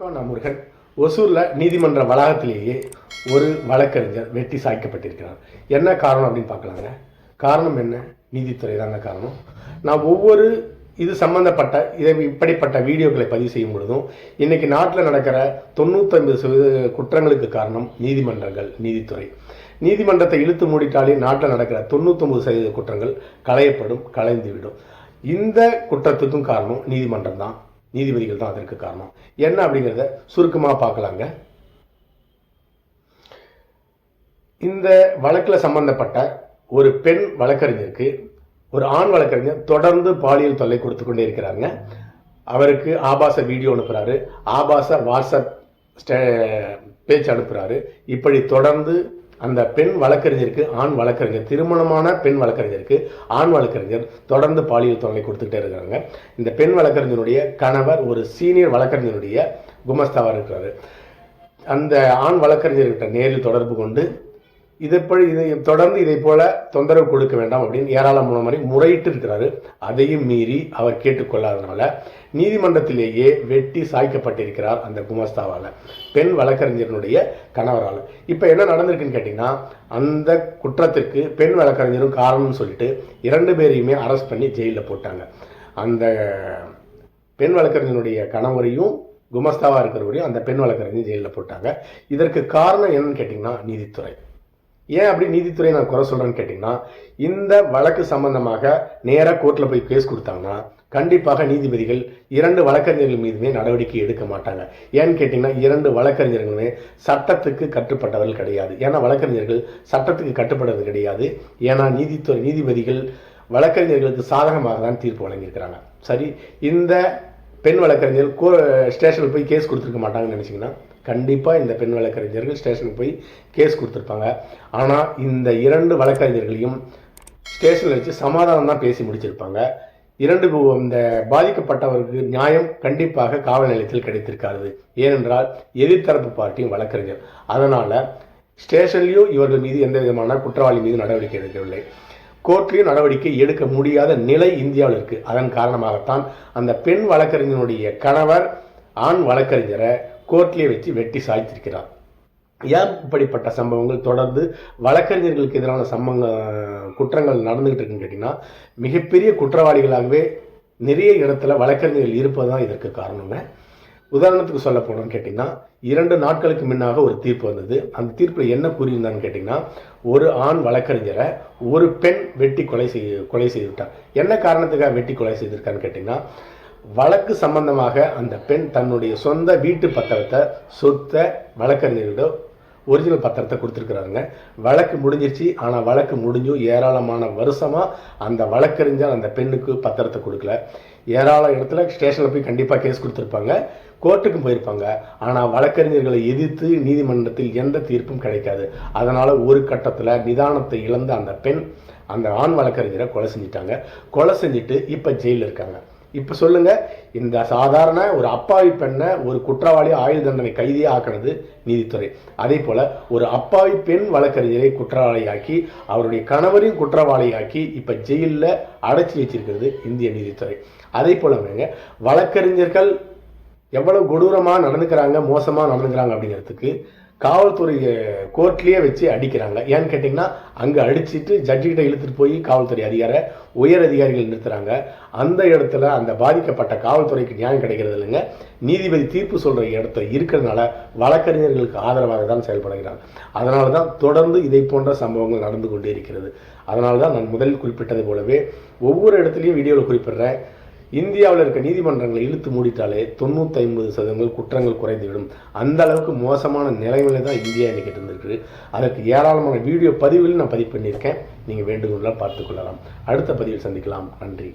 நான் முருகன். ஒசூரில் நீதிமன்ற வளாகத்திலேயே ஒரு வழக்கறிஞர் வெட்டி சாய்க்கப்பட்டிருக்கிறார். என்ன காரணம் அப்படின்னு பார்க்கலாங்க. காரணம் என்ன? நீதித்துறை தாங்க காரணம். நான் ஒவ்வொரு இது சம்பந்தப்பட்ட இப்படிப்பட்ட வீடியோக்களை பதிவு செய்யும் பொழுதும் இன்னைக்கு நாட்டில் நடக்கிற 99% குற்றங்களுக்கு காரணம் நீதிமன்றங்கள், நீதித்துறை. நீதிமன்றத்தை இழுத்து மூடிட்டாலே நாட்டில் நடக்கிற 99% குற்றங்கள் களைந்துவிடும். இந்த குற்றத்துக்கும் காரணம் நீதிமன்றம் தான், நீதிபதிகள் தான் அதற்கு காரணம். என்ன அப்படிங்கிறத சுருக்கமாக பார்க்கலாங்க. இந்த வழக்கில் சம்பந்தப்பட்ட ஒரு பெண் வழக்கறிஞருக்கு ஒரு ஆண் வழக்கறிஞர் தொடர்ந்து பாலியல் தொல்லை கொடுத்து கொண்டே இருக்கிறாருங்க. அவருக்கு ஆபாச வீடியோ அனுப்புகிறாரு, ஆபாச வாட்ஸ்அப் பேச்சு அனுப்புகிறாரு. இப்படி தொடர்ந்து அந்த பெண் வழக்கறிஞருக்கு ஆண் வழக்கறிஞர், திருமணமான பெண் வழக்கறிஞருக்கு ஆண் வழக்கறிஞர் தொடர்ந்து பாலியல் தொல்லை கொடுத்துக்கிட்டே இருக்கிறாங்க. இந்த பெண் வழக்கறிஞருடைய கணவர் ஒரு சீனியர் வழக்கறிஞருடைய குமஸ்தாவாக இருக்கிறாரு. அந்த ஆண் வழக்கறிஞர்கிட்ட நேரில் தொடர்பு கொண்டு தொடர்ந்து இதை போல தொந்தரவு கொடுக்க வேண்டாம் அப்படின்னு ஏராளமான முறையிட்டு இருக்கிறாரு. அதையும் மீறி அவர் கேட்டுக்கொள்ளாதனால நீதிமன்றத்திலேயே வெட்டி சாய்க்கப்பட்டிருக்கிறார் அந்த குமஸ்தாவால், பெண் வழக்கறிஞருடைய கணவரால். இப்போ என்ன நடந்திருக்குன்னு கேட்டிங்கன்னா, அந்த குற்றத்திற்கு பெண் வழக்கறிஞரும் காரணம்னு சொல்லிட்டு 2 பேரையுமே அரெஸ்ட் பண்ணி ஜெயிலில் போட்டாங்க. அந்த பெண் வழக்கறிஞருடைய கணவரையும் குமஸ்தாவாக இருக்கிறவரையும் அந்த பெண் வழக்கறிஞர் ஜெயிலில் போட்டாங்க. இதற்கு காரணம் என்னன்னு கேட்டிங்கன்னா நீதித்துறை. ஏன் அப்படி நீதித்துறை நான் குறை சொல்கிறேன்னு கேட்டிங்கன்னா, இந்த வழக்கு சம்பந்தமாக நேராக கோர்ட்டில் போய் கேஸ் கொடுத்தாங்கன்னா கண்டிப்பாக நீதிபதிகள் 2 வழக்கறிஞர்கள் மீதுமே நடவடிக்கை எடுக்க மாட்டாங்க. ஏன்னு கேட்டிங்கன்னா, 2 வழக்கறிஞர்களுமே சட்டத்துக்கு கட்டுப்பட்டவர்கள் கிடையாது. ஏன்னா வழக்கறிஞர்கள் சட்டத்துக்கு கட்டுப்படுறது கிடையாது. ஏன்னா நீதிபதிகள் வழக்கறிஞர்களுக்கு சாதகமாக தான் தீர்ப்பு வழங்கியிருக்கிறாங்க. சரி, இந்த பெண் வழக்கறிஞர் ஸ்டேஷனில் போய் கேஸ் கொடுத்துருக்க மாட்டாங்கன்னு நினச்சிங்கன்னா, கண்டிப்பாக இந்த பெண் வழக்கறிஞர்கள் ஸ்டேஷனுக்கு போய் கேஸ் கொடுத்துருப்பாங்க. ஆனால் இந்த 2 வழக்கறிஞர்களையும் ஸ்டேஷனில் வச்சு சமாதானம் தான் பேசி முடிச்சிருப்பாங்க. இந்த பாதிக்கப்பட்டவருக்கு நியாயம் கண்டிப்பாக காவல் நிலையத்தில் கிடைத்திருக்காது. ஏனென்றால் எதிர்த்தரப்பு பார்ட்டியும் வழக்கறிஞர். அதனால் ஸ்டேஷன்லையும் இவர்கள் மீது எந்த விதமான குற்றவாளி மீது நடவடிக்கை எடுக்கவில்லை. கோர்ட்லையும் நடவடிக்கை எடுக்க முடியாத நிலை இந்தியாவில் இருக்குது. அதன் காரணமாகத்தான் அந்த பெண் வழக்கறிஞருடைய கணவர் ஆண் வழக்கறிஞரை கோர்ட்லேயே வச்சு வெட்டி சாய்த்திருக்கிறார். ஏன் இப்படிப்பட்ட சம்பவங்கள் தொடர்ந்து வழக்கறிஞர்களுக்கு எதிரான குற்றங்கள் நடந்துகிட்டு இருக்குன்னு கேட்டிங்கன்னா, மிகப்பெரிய குற்றவாளிகளாகவே நிறைய இடத்துல வழக்கறிஞர்கள் இருப்பது தான் இதற்கு காரணங்க. உதாரணத்துக்கு சொல்ல போனோம்னு கேட்டிங்கன்னா, 2 நாட்களுக்கு முன்னாக ஒரு தீர்ப்பு வந்தது. அந்த தீர்ப்பில் என்ன கூறியிருந்தான்னு கேட்டிங்கன்னா, ஒரு ஆண் வழக்கறிஞரை ஒரு பெண் வெட்டி கொலை செய்துவிட்டார். என்ன காரணத்துக்காக வெட்டி கொலை செய்திருக்கான்னு கேட்டிங்கன்னா, வழக்கு சம்பந்தமாக அந்த பெண் தன்னுடைய சொந்த வீட்டு பத்திரத்தை, சொத்தை வழக்கறிஞர்களோட ஒரிஜினல் பத்திரத்தை கொடுத்துருக்குறாருங்க. வழக்கு முடிஞ்சிருச்சு. ஆனால் வழக்கு முடிஞ்சும் ஏராளமான வருஷமாக அந்த வழக்கறிஞர் அந்த பெண்ணுக்கு பத்திரத்தை கொடுக்கல. ஏராளம் இடத்துல ஸ்டேஷனில் போய் கண்டிப்பாக கேஸ் கொடுத்துருப்பாங்க, கோர்ட்டுக்கும் போயிருப்பாங்க. ஆனால் வழக்கறிஞர்களை எதிர்த்து நீதிமன்றத்தில் எந்த தீர்ப்பும் கிடைக்காது. அதனால் ஒரு கட்டத்தில் நிதானத்தை இழந்த அந்த பெண் அந்த ஆண் வழக்கறிஞரை கொலை செஞ்சிட்டாங்க. கொலை செஞ்சுட்டு இப்போ ஜெயிலில் இருக்காங்க. இப்போ சொல்லுங்க, இந்த சாதாரண ஒரு அப்பாவி பெண்ணை ஒரு குற்றவாளி ஆயுள் தண்டனை கைதியே ஆக்கினது நீதித்துறை. அதே போல ஒரு அப்பாவி பெண் வழக்கறிஞரை குற்றவாளியாக்கி அவருடைய கணவரையும் குற்றவாளியாக்கி இப்போ ஜெயிலில் அடைச்சி வச்சிருக்கிறது இந்திய நீதித்துறை. அதே போலங்க வழக்கறிஞர்கள் எவ்வளவு கொடூரமாக நடந்துக்கிறாங்க, மோசமாக நடந்துக்கிறாங்க அப்படிங்கிறதுக்கு காவல்துறை கோர்ட்லேயே வச்சு அடிக்கிறாங்க. ஏன்னு கேட்டிங்கன்னா, அங்கே அடிச்சுட்டு ஜட்ஜிக்கிட்ட இழுத்துட்டு போய் காவல்துறை உயர் அதிகாரிகள் நிறுத்துறாங்க. அந்த இடத்துல அந்த பாதிக்கப்பட்ட காவல்துறைக்கு நியாயம் கிடைக்கிறது இல்லைங்க. நீதிபதி தீர்ப்பு சொல்கிற இடத்துல இருக்கிறதுனால வழக்கறிஞர்களுக்கு ஆதரவாக தான் செயல்படுகிறாங்க. அதனால தான் தொடர்ந்து இதை போன்ற சம்பவங்கள் நடந்து கொண்டே இருக்கிறது. அதனால தான் நான் முதலில் குறிப்பிட்டது போலவே ஒவ்வொரு இடத்துலையும் வீடியோவில் குறிப்பிடுறேன், இந்தியாவில் இருக்க நீதிமன்றங்களை இழுத்து மூடிட்டாலே 95% குற்றங்கள் குறைந்துவிடும். அந்த அளவுக்கு மோசமான நிலைமையில தான் இந்தியா இன்னைக்கு இருந்திருக்கு. அதற்கு ஏராளமான வீடியோ பதிவுகள் நான் பதிவு பண்ணியிருக்கேன். நீங்கள் வேண்டுகோளாக பார்த்துக்கொள்ளலாம். அடுத்த பதிவில் சந்திக்கலாம். நன்றி.